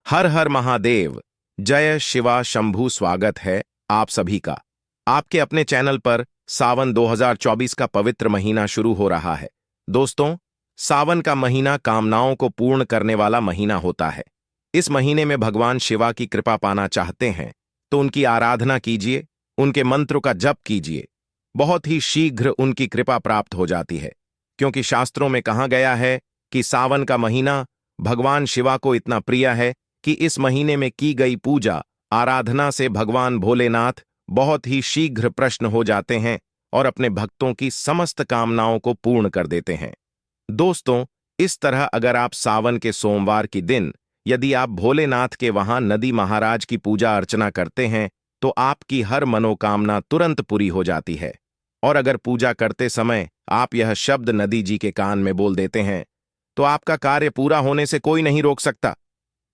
हर हर महादेव। जय शिवा शंभू। स्वागत है आप सभी का आपके अपने चैनल पर। सावन 2024 का पवित्र महीना शुरू हो रहा है। दोस्तों, सावन का महीना कामनाओं को पूर्ण करने वाला महीना होता है। इस महीने में भगवान शिवा की कृपा पाना चाहते हैं तो उनकी आराधना कीजिए, उनके मंत्र का जप कीजिए। बहुत ही शीघ्र उनकी कृपा प्राप्त हो जाती है, क्योंकि शास्त्रों में कहा गया है कि सावन का महीना भगवान शिवा को इतना प्रिय है कि इस महीने में की गई पूजा आराधना से भगवान भोलेनाथ बहुत ही शीघ्र प्रसन्न हो जाते हैं और अपने भक्तों की समस्त कामनाओं को पूर्ण कर देते हैं। दोस्तों, इस तरह अगर आप सावन के सोमवार की दिन यदि आप भोलेनाथ के वहां नदी महाराज की पूजा अर्चना करते हैं तो आपकी हर मनोकामना तुरंत पूरी हो जाती है। और अगर पूजा करते समय आप यह शब्द नदी जी के कान में बोल देते हैं तो आपका कार्य पूरा होने से कोई नहीं रोक सकता।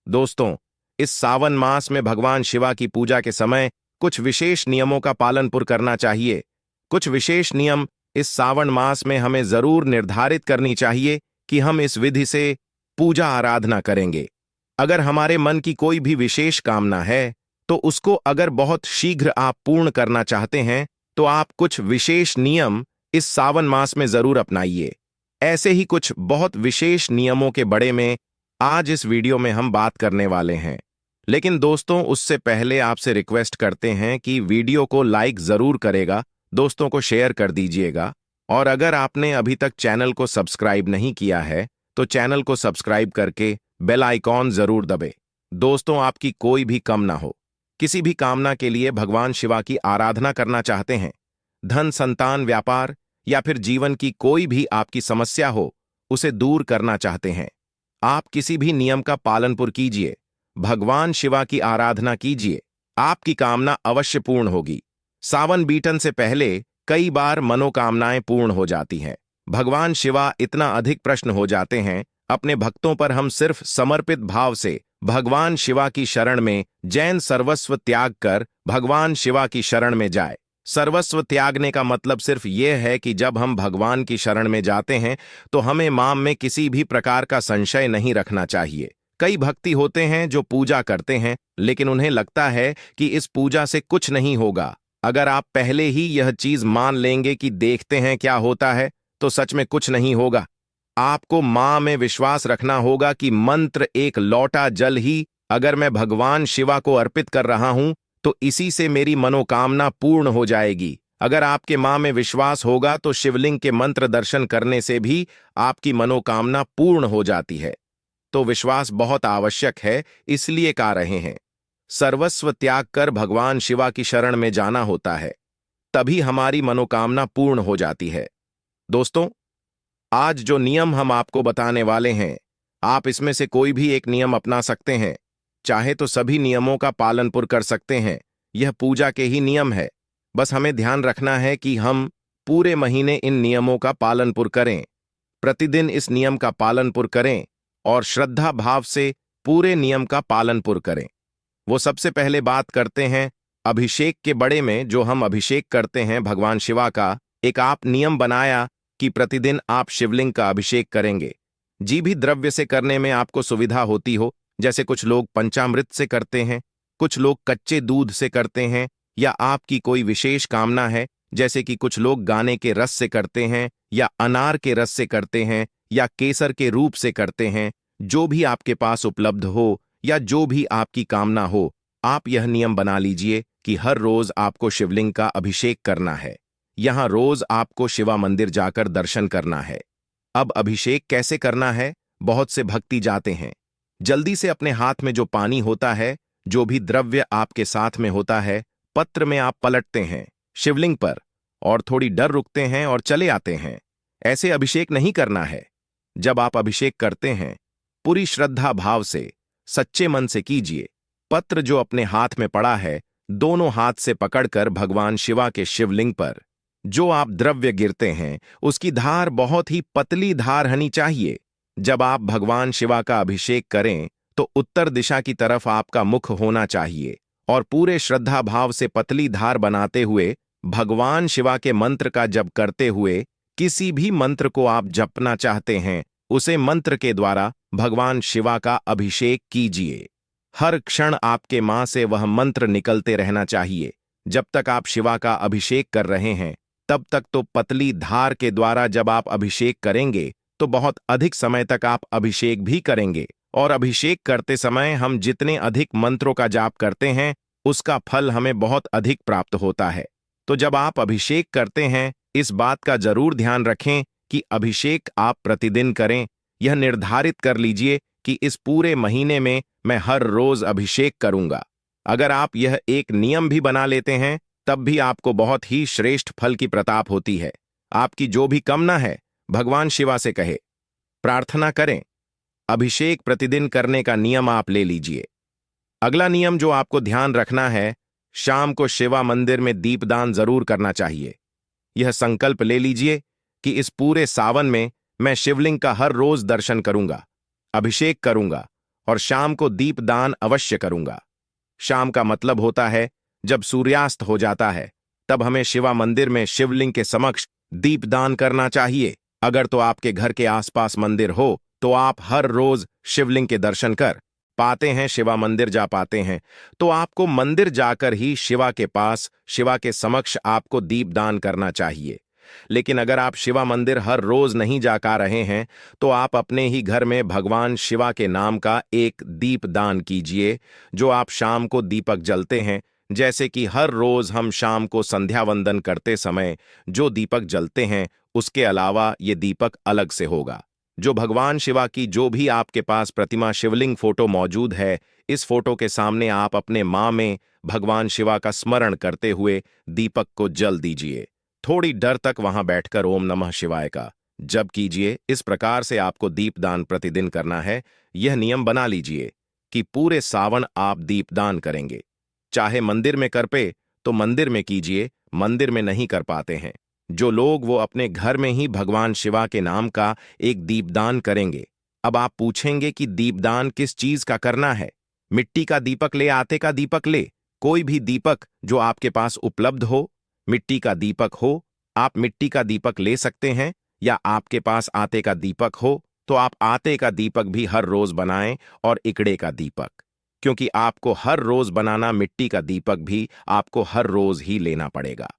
दोस्तों, इस सावन मास में भगवान शिवा की पूजा के समय कुछ विशेष नियमों का पालन पुर करना चाहिए। कुछ विशेष नियम इस सावन मास में हमें जरूर निर्धारित करनी चाहिए कि हम इस विधि से पूजा आराधना करेंगे। अगर हमारे मन की कोई भी विशेष कामना है तो उसको अगर बहुत शीघ्र आप पूर्ण करना चाहते हैं तो आप कुछ विशेष नियम इस सावन मास में जरूर अपनाइए। ऐसे ही कुछ बहुत विशेष नियमों के बारे में आज इस वीडियो में हम बात करने वाले हैं। लेकिन दोस्तों, उससे पहले आपसे रिक्वेस्ट करते हैं कि वीडियो को लाइक जरूर करेगा, दोस्तों को शेयर कर दीजिएगा। और अगर आपने अभी तक चैनल को सब्सक्राइब नहीं किया है तो चैनल को सब्सक्राइब करके बेल आइकॉन जरूर दबे। दोस्तों, आपकी कोई भी कम ना हो, किसी भी कामना के लिए भगवान शिवा की आराधना करना चाहते हैं, धन, संतान, व्यापार या फिर जीवन की कोई भी आपकी समस्या हो उसे दूर करना चाहते हैं, आप किसी भी नियम का पालन पुर कीजिए, भगवान शिवा की आराधना कीजिए, आपकी कामना अवश्य पूर्ण होगी। सावन बीतने से पहले कई बार मनोकामनाएं पूर्ण हो जाती हैं। भगवान शिवा इतना अधिक प्रसन्न हो जाते हैं अपने भक्तों पर। हम सिर्फ समर्पित भाव से भगवान शिवा की शरण में जैन सर्वस्व त्याग कर भगवान शिवा की शरण में जाए। सर्वस्व त्यागने का मतलब सिर्फ यह है कि जब हम भगवान की शरण में जाते हैं तो हमें माम में किसी भी प्रकार का संशय नहीं रखना चाहिए। कई भक्ति होते हैं जो पूजा करते हैं लेकिन उन्हें लगता है कि इस पूजा से कुछ नहीं होगा। अगर आप पहले ही यह चीज मान लेंगे कि देखते हैं क्या होता है तो सच में कुछ नहीं होगा। आपको मां में विश्वास रखना होगा कि मंत्र एक लौटा जल ही अगर मैं भगवान शिवा को अर्पित कर रहा हूं तो इसी से मेरी मनोकामना पूर्ण हो जाएगी। अगर आपके मां में विश्वास होगा तो शिवलिंग के मंत्र दर्शन करने से भी आपकी मनोकामना पूर्ण हो जाती है। तो विश्वास बहुत आवश्यक है, इसलिए कह रहे हैं सर्वस्व त्याग कर भगवान शिवा की शरण में जाना होता है, तभी हमारी मनोकामना पूर्ण हो जाती है। दोस्तों, आज जो नियम हम आपको बताने वाले हैं, आप इसमें से कोई भी एक नियम अपना सकते हैं, चाहे तो सभी नियमों का पालन पुर कर सकते हैं। यह पूजा के ही नियम है, बस हमें ध्यान रखना है कि हम पूरे महीने इन नियमों का पालन पुर करें, प्रतिदिन इस नियम का पालन पुर करें और श्रद्धा भाव से पूरे नियम का पालन पुर करें। वो सबसे पहले बात करते हैं अभिषेक के बड़े में। जो हम अभिषेक करते हैं भगवान शिवा का, एक आप नियम बनाया कि प्रतिदिन आप शिवलिंग का अभिषेक करेंगे। जी भी द्रव्य से करने में आपको सुविधा होती हो, जैसे कुछ लोग पंचामृत से करते हैं, कुछ लोग कच्चे दूध से करते हैं, या आपकी कोई विशेष कामना है जैसे कि कुछ लोग गाने के रस से करते हैं या अनार के रस से करते हैं या केसर के रूप से करते हैं। जो भी आपके पास उपलब्ध हो या जो भी आपकी कामना हो, आप यह नियम बना लीजिए कि हर रोज आपको शिवलिंग का अभिषेक करना है। यहां रोज आपको शिवा मंदिर जाकर दर्शन करना है। अब अभिषेक कैसे करना है? बहुत से भक्ति जाते हैं, जल्दी से अपने हाथ में जो पानी होता है, जो भी द्रव्य आपके साथ में होता है, पत्र में आप पलटते हैं शिवलिंग पर और थोड़ी डर रुकते हैं और चले आते हैं। ऐसे अभिषेक नहीं करना है। जब आप अभिषेक करते हैं, पूरी श्रद्धा भाव से सच्चे मन से कीजिए। पत्र जो अपने हाथ में पड़ा है, दोनों हाथ से पकड़कर भगवान शिवा के शिवलिंग पर जो आप द्रव्य गिरते हैं उसकी धार बहुत ही पतली धार होनी चाहिए। जब आप भगवान शिवा का अभिषेक करें तो उत्तर दिशा की तरफ आपका मुख होना चाहिए और पूरे श्रद्धा भाव से पतली धार बनाते हुए भगवान शिवा के मंत्र का जप करते हुए, किसी भी मंत्र को आप जपना चाहते हैं उसे मंत्र के द्वारा भगवान शिवा का अभिषेक कीजिए। हर क्षण आपके मां से वह मंत्र निकलते रहना चाहिए। जब तक आप शिवा का अभिषेक कर रहे हैं तब तक तो पतली धार के द्वारा जब आप अभिषेक करेंगे तो बहुत अधिक समय तक आप अभिषेक भी करेंगे, और अभिषेक करते समय हम जितने अधिक मंत्रों का जाप करते हैं उसका फल हमें बहुत अधिक प्राप्त होता है। तो जब आप अभिषेक करते हैं इस बात का जरूर ध्यान रखें कि अभिषेक आप प्रतिदिन करें। यह निर्धारित कर लीजिए कि इस पूरे महीने में मैं हर रोज अभिषेक करूंगा। अगर आप यह एक नियम भी बना लेते हैं तब भी आपको बहुत ही श्रेष्ठ फल की प्रताप होती है। आपकी जो भी कामना है भगवान शिवा से कहे, प्रार्थना करें। अभिषेक प्रतिदिन करने का नियम आप ले लीजिए। अगला नियम जो आपको ध्यान रखना है, शाम को शिवा मंदिर में दीपदान जरूर करना चाहिए। यह संकल्प ले लीजिए कि इस पूरे सावन में मैं शिवलिंग का हर रोज दर्शन करूंगा, अभिषेक करूंगा और शाम को दीपदान अवश्य करूंगा। शाम का मतलब होता है जब सूर्यास्त हो जाता है, तब हमें शिवा मंदिर में शिवलिंग के समक्ष दीपदान करना चाहिए। अगर तो आपके घर के आसपास मंदिर हो तो आप हर रोज शिवलिंग के दर्शन कर पाते हैं, शिवा मंदिर जा पाते हैं, तो आपको मंदिर जाकर ही शिवा के पास, शिवा के समक्ष आपको दीपदान करना चाहिए। लेकिन अगर आप शिवा मंदिर हर रोज नहीं जा पा रहे हैं तो आप अपने ही घर में भगवान शिवा के नाम का एक दीपदान कीजिए, जो आप शाम को दीपक जलते हैं। जैसे कि हर रोज हम शाम को संध्या वंदन करते समय जो दीपक जलते हैं उसके अलावा ये दीपक अलग से होगा, जो भगवान शिवा की जो भी आपके पास प्रतिमा शिवलिंग फोटो मौजूद है, इस फोटो के सामने आप अपने मां में भगवान शिवा का स्मरण करते हुए दीपक को जल दीजिए। थोड़ी डर तक वहां बैठकर ओम नमः शिवाय का जप कीजिए। इस प्रकार से आपको दीपदान प्रतिदिन करना है। यह नियम बना लीजिए कि पूरे सावन आप दीपदान करेंगे। चाहे मंदिर में कर पे तो मंदिर में कीजिए, मंदिर में नहीं कर पाते हैं जो लोग वो अपने घर में ही भगवान शिवा के नाम का एक दीपदान करेंगे। अब आप पूछेंगे कि दीपदान किस चीज का करना है? मिट्टी का दीपक ले, आटे का दीपक ले, कोई भी दीपक जो आपके पास उपलब्ध हो। मिट्टी का दीपक हो आप मिट्टी का दीपक ले सकते हैं, या आपके पास आटे का दीपक हो तो आप आटे का दीपक भी हर रोज बनाएं, और इकड़े का दीपक, क्योंकि आपको हर रोज बनाना मिट्टी का दीपक भी आपको हर रोज ही लेना पड़ेगा।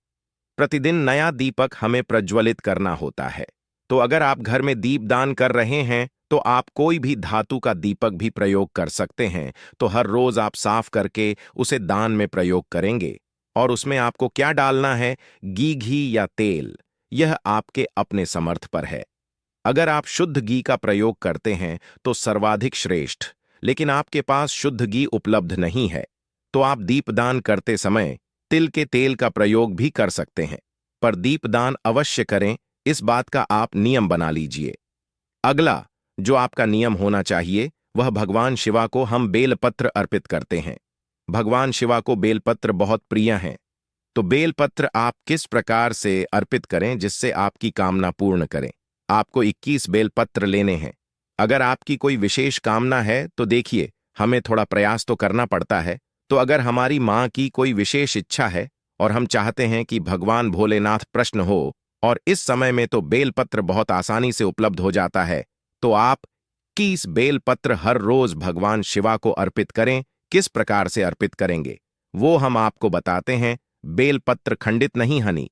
प्रतिदिन नया दीपक हमें प्रज्वलित करना होता है। तो अगर आप घर में दीपदान कर रहे हैं तो आप कोई भी धातु का दीपक भी प्रयोग कर सकते हैं। तो हर रोज आप साफ करके उसे दान में प्रयोग करेंगे, और उसमें आपको क्या डालना है, घी या तेल, यह आपके अपने समर्थ पर है। अगर आप शुद्ध घी का प्रयोग करते हैं तो सर्वाधिक श्रेष्ठ, लेकिन आपके पास शुद्ध घी उपलब्ध नहीं है तो आप दीपदान करते समय तिल के तेल का प्रयोग भी कर सकते हैं, पर दीपदान अवश्य करें, इस बात का आप नियम बना लीजिए। अगला जो आपका नियम होना चाहिए वह भगवान शिवा को हम बेलपत्र अर्पित करते हैं। भगवान शिवा को बेलपत्र बहुत प्रिय हैं, तो बेलपत्र आप किस प्रकार से अर्पित करें जिससे आपकी कामना पूर्ण करें। आपको 21 बेलपत्र लेने हैं। अगर आपकी कोई विशेष कामना है तो देखिए हमें थोड़ा प्रयास तो करना पड़ता है। तो अगर हमारी मां की कोई विशेष इच्छा है और हम चाहते हैं कि भगवान भोलेनाथ प्रसन्न हो, और इस समय में तो बेलपत्र बहुत आसानी से उपलब्ध हो जाता है, तो आप 21 बेलपत्र हर रोज भगवान शिवा को अर्पित करें। किस प्रकार से अर्पित करेंगे वो हम आपको बताते हैं। बेलपत्र खंडित नहीं हनी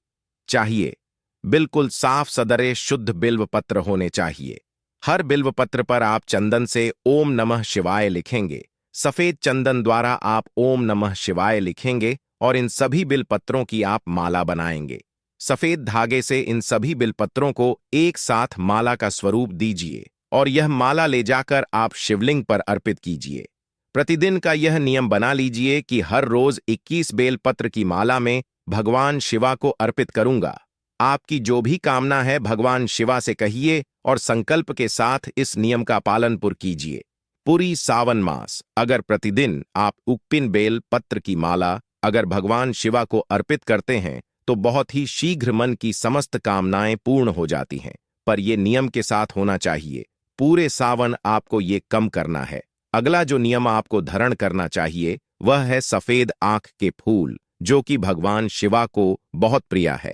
चाहिए, बिल्कुल साफ सदरे शुद्ध बिल्व पत्र होने चाहिए। हर बिल्व पत्र पर आप चंदन से ओम नमः शिवाय लिखेंगे। सफेद चंदन द्वारा आप ओम नमः शिवाय लिखेंगे और इन सभी बिलपत्रों की आप माला बनाएंगे। सफेद धागे से इन सभी बिलपत्रों को एक साथ माला का स्वरूप दीजिए और यह माला ले जाकर आप शिवलिंग पर अर्पित कीजिए। प्रतिदिन का यह नियम बना लीजिए कि हर रोज 21 बेलपत्र की माला में भगवान शिवा को अर्पित करूंगा। आपकी जो भी कामना है भगवान शिवा से कहिए और संकल्प के साथ इस नियम का पालन पूर्ण कीजिए। पूरी सावन मास अगर प्रतिदिन आप 21 बेल पत्र की माला अगर भगवान शिवा को अर्पित करते हैं तो बहुत ही शीघ्र मन की समस्त कामनाएं पूर्ण हो जाती हैं। पर यह नियम के साथ होना चाहिए। पूरे सावन आपको ये कम करना है। अगला जो नियम आपको धारण करना चाहिए वह है सफेद आंख के फूल, जो कि भगवान शिवा को बहुत प्रिय है।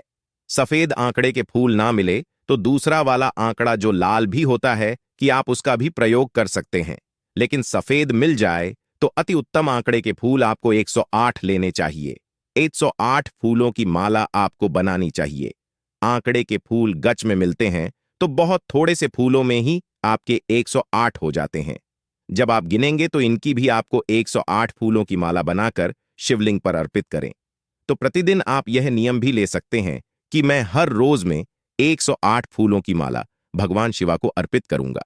सफेद आंकड़े के फूल ना मिले तो दूसरा वाला आंकड़ा जो लाल भी होता है कि आप उसका भी प्रयोग कर सकते हैं, लेकिन सफेद मिल जाए तो अति उत्तम आंकड़े के फूल आपको 108 लेने चाहिए। 108 फूलों की माला आपको बनानी चाहिए। आंकड़े के फूल गच में मिलते हैं तो बहुत थोड़े से फूलों में ही आपके 108 हो जाते हैं। जब आप गिनेंगे तो इनकी भी आपको 108 फूलों की माला बनाकर शिवलिंग पर अर्पित करें। तो प्रतिदिन आप यह नियम भी ले सकते हैं कि मैं हर रोज में 108 फूलों की माला भगवान शिवा को अर्पित करूंगा।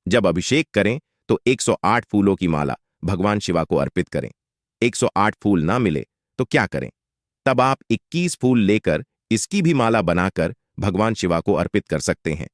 जब अभिषेक करें तो 108 फूलों की माला भगवान शिवा को अर्पित करें। 108 फूल ना मिले तो क्या करें? तब आप 21 फूल लेकर इसकी भी माला बनाकर भगवान शिवा को अर्पित कर सकते हैं।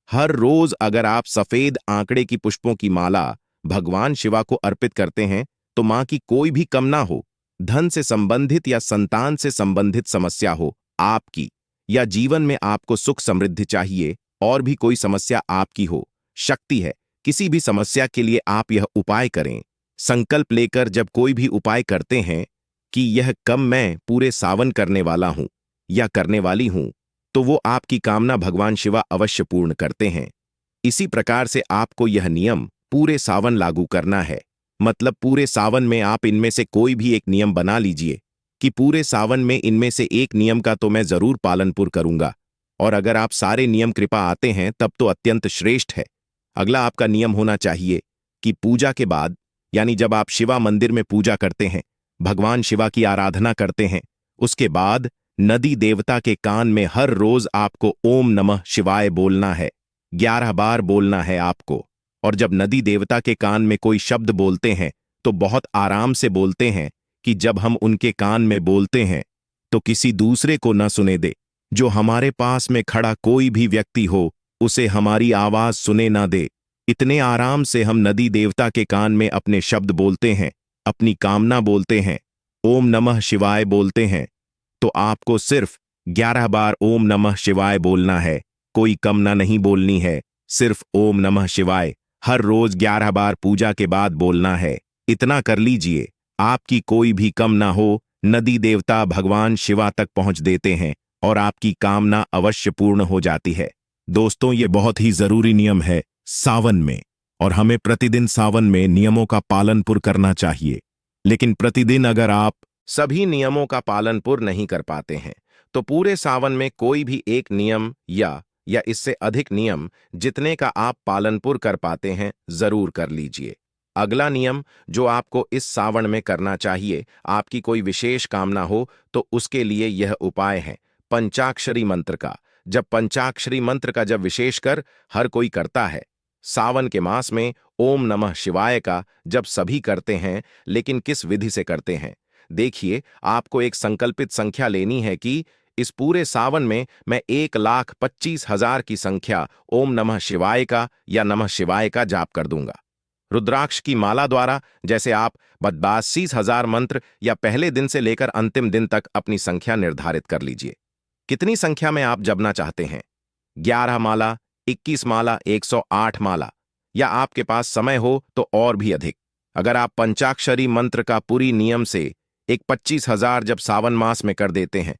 हर रोज अगर आप सफेद आंकड़े की पुष्पों की माला भगवान शिवा को अर्पित करते हैं तो मां की कोई भी कामना हो, धन से संबंधित या संतान से संबंधित समस्या हो आपकी, या जीवन में आपको सुख समृद्धि चाहिए और भी कोई समस्या आपकी हो, शक्ति है किसी भी समस्या के लिए आप यह उपाय करें। संकल्प लेकर जब कोई भी उपाय करते हैं कि यह कम मैं पूरे सावन करने वाला हूं या करने वाली हूं, तो वो आपकी कामना भगवान शिवा अवश्य पूर्ण करते हैं। इसी प्रकार से आपको यह नियम पूरे सावन लागू करना है। मतलब पूरे सावन में आप इनमें से कोई भी एक नियम बना लीजिए कि पूरे सावन में इनमें से एक नियम का तो मैं जरूर पालन पूर्ण करूंगा, और अगर आप सारे नियम कृपा आते हैं तब तो अत्यंत श्रेष्ठ है। अगला आपका नियम होना चाहिए कि पूजा के बाद, यानी जब आप शिवा मंदिर में पूजा करते हैं, भगवान शिवा की आराधना करते हैं, उसके बाद नदी देवता के कान में हर रोज आपको ओम नमः शिवाय बोलना है। 11 बार बोलना है आपको। और जब नदी देवता के कान में कोई शब्द बोलते हैं तो बहुत आराम से बोलते हैं कि जब हम उनके कान में बोलते हैं तो किसी दूसरे को न सुने दे। जो हमारे पास में खड़ा कोई भी व्यक्ति हो उसे हमारी आवाज सुने ना दे। इतने आराम से हम नदी देवता के कान में अपने शब्द बोलते हैं, अपनी कामना बोलते हैं, ओम नमः शिवाय बोलते हैं। तो आपको सिर्फ 11 बार ओम नमः शिवाय बोलना है, कोई कामना नहीं बोलनी है, सिर्फ ओम नमः शिवाय हर रोज 11 बार पूजा के बाद बोलना है। इतना कर लीजिए, आपकी कोई भी कामना हो नदी देवता भगवान शिवा तक पहुंच देते हैं और आपकी कामना अवश्य पूर्ण हो जाती है। दोस्तों, ये बहुत ही जरूरी नियम है सावन में, और हमें प्रतिदिन सावन में नियमों का पालन पूर्ण करना चाहिए। लेकिन प्रतिदिन अगर आप सभी नियमों का पालन पूर्ण नहीं कर पाते हैं तो पूरे सावन में कोई भी एक नियम या इससे अधिक नियम जितने का आप पालन पूर्ण कर पाते हैं जरूर कर लीजिए। अगला नियम जो आपको इस सावन में करना चाहिए, आपकी कोई विशेष कामना हो तो उसके लिए यह उपाय है पंचाक्षरी मंत्र का। जब पंचाक्षरी मंत्र का जब विशेषकर हर कोई करता है सावन के मास में, ओम नमः शिवाय का जब सभी करते हैं, लेकिन किस विधि से करते हैं? देखिए, आपको एक संकल्पित संख्या लेनी है कि इस पूरे सावन में मैं 1,25,000 की संख्या ओम नमः शिवाय का या नमः शिवाय का जाप कर दूंगा। रुद्राक्ष की माला द्वारा जैसे आप 82,000 मंत्र या पहले दिन से लेकर अंतिम दिन तक अपनी संख्या निर्धारित कर लीजिए। कितनी संख्या में आप जपना चाहते हैं? 11 माला, 21 माला, 108 माला, या आपके पास समय हो तो और भी अधिक। अगर आप पंचाक्षरी मंत्र का पूरी नियम से 25,000 जब सावन मास में कर देते हैं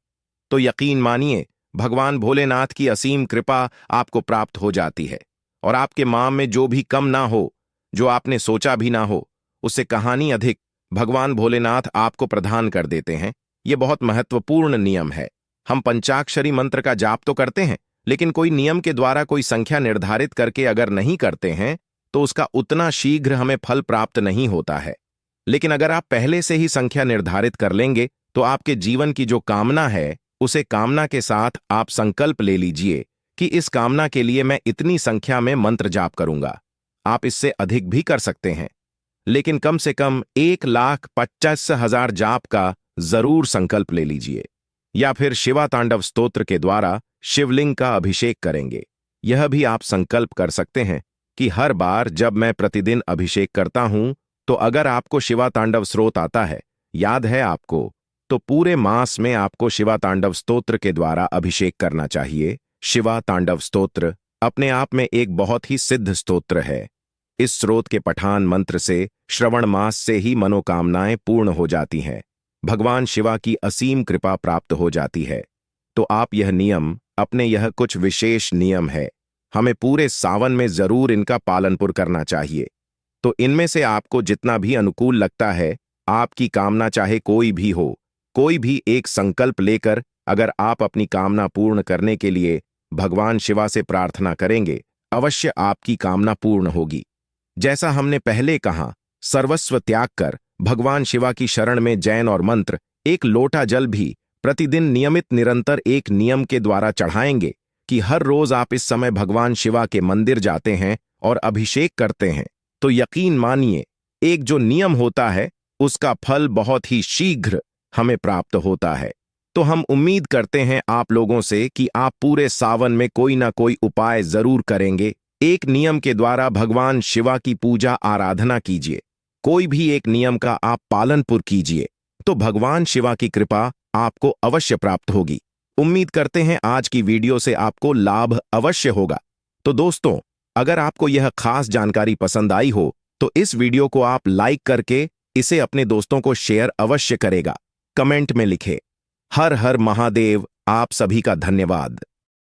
तो यकीन मानिए भगवान भोलेनाथ की असीम कृपा आपको प्राप्त हो जाती है, और आपके माम में जो भी कम ना हो, जो आपने सोचा भी ना हो, उससे कहानी अधिक भगवान भोलेनाथ आपको प्रदान कर देते हैं। यह बहुत महत्वपूर्ण नियम है। हम पंचाक्षरी मंत्र का जाप तो करते हैं, लेकिन कोई नियम के द्वारा कोई संख्या निर्धारित करके अगर नहीं करते हैं तो उसका उतना शीघ्र हमें फल प्राप्त नहीं होता है। लेकिन अगर आप पहले से ही संख्या निर्धारित कर लेंगे तो आपके जीवन की जो कामना है उसे कामना के साथ आप संकल्प ले लीजिए कि इस कामना के लिए मैं इतनी संख्या में मंत्र जाप करूंगा। आप इससे अधिक भी कर सकते हैं, लेकिन कम से कम 1,25,000 जाप का जरूर संकल्प ले लीजिए। या फिर शिवा तांडव स्तोत्र के द्वारा शिवलिंग का अभिषेक करेंगे। यह भी आप संकल्प कर सकते हैं कि हर बार जब मैं प्रतिदिन अभिषेक करता हूं तो अगर आपको शिवा तांडव स्रोत आता है, याद है आपको, तो पूरे मास में आपको शिवा तांडव स्तोत्र के द्वारा अभिषेक करना चाहिए। शिवा तांडव स्तोत्र अपने आप में एक बहुत ही सिद्ध स्तोत्र है। इस स्रोत के पठान मंत्र से श्रवण मास से ही मनोकामनाएं पूर्ण हो जाती हैं, भगवान शिवा की असीम कृपा प्राप्त हो जाती है। तो आप यह नियम अपने, यह कुछ विशेष नियम है, हमें पूरे सावन में जरूर इनका पालन पूर्ण करना चाहिए। तो इनमें से आपको जितना भी अनुकूल लगता है, आपकी कामना चाहे कोई भी हो, कोई भी एक संकल्प लेकर अगर आप अपनी कामना पूर्ण करने के लिए भगवान शिवा से प्रार्थना करेंगे, अवश्य आपकी कामना पूर्ण होगी। जैसा हमने पहले कहा, सर्वस्व त्याग कर भगवान शिवा की शरण में जैन और मंत्र, एक लोटा जल भी प्रतिदिन नियमित निरंतर एक नियम के द्वारा चढ़ाएंगे कि हर रोज आप इस समय भगवान शिवा के मंदिर जाते हैं और अभिषेक करते हैं, तो यकीन मानिए एक जो नियम होता है उसका फल बहुत ही शीघ्र हमें प्राप्त होता है। तो हम उम्मीद करते हैं आप लोगों से कि आप पूरे सावन में कोई ना कोई उपाय जरूर करेंगे। एक नियम के द्वारा भगवान शिवा की पूजा आराधना कीजिए, कोई भी एक नियम का आप पालनपुर कीजिए, तो भगवान शिवा की कृपा आपको अवश्य प्राप्त होगी। उम्मीद करते हैं आज की वीडियो से आपको लाभ अवश्य होगा। तो दोस्तों, अगर आपको यह खास जानकारी पसंद आई हो तो इस वीडियो को आप लाइक करके इसे अपने दोस्तों को शेयर अवश्य करेगा। कमेंट में लिखे हर हर महादेव। आप सभी का धन्यवाद।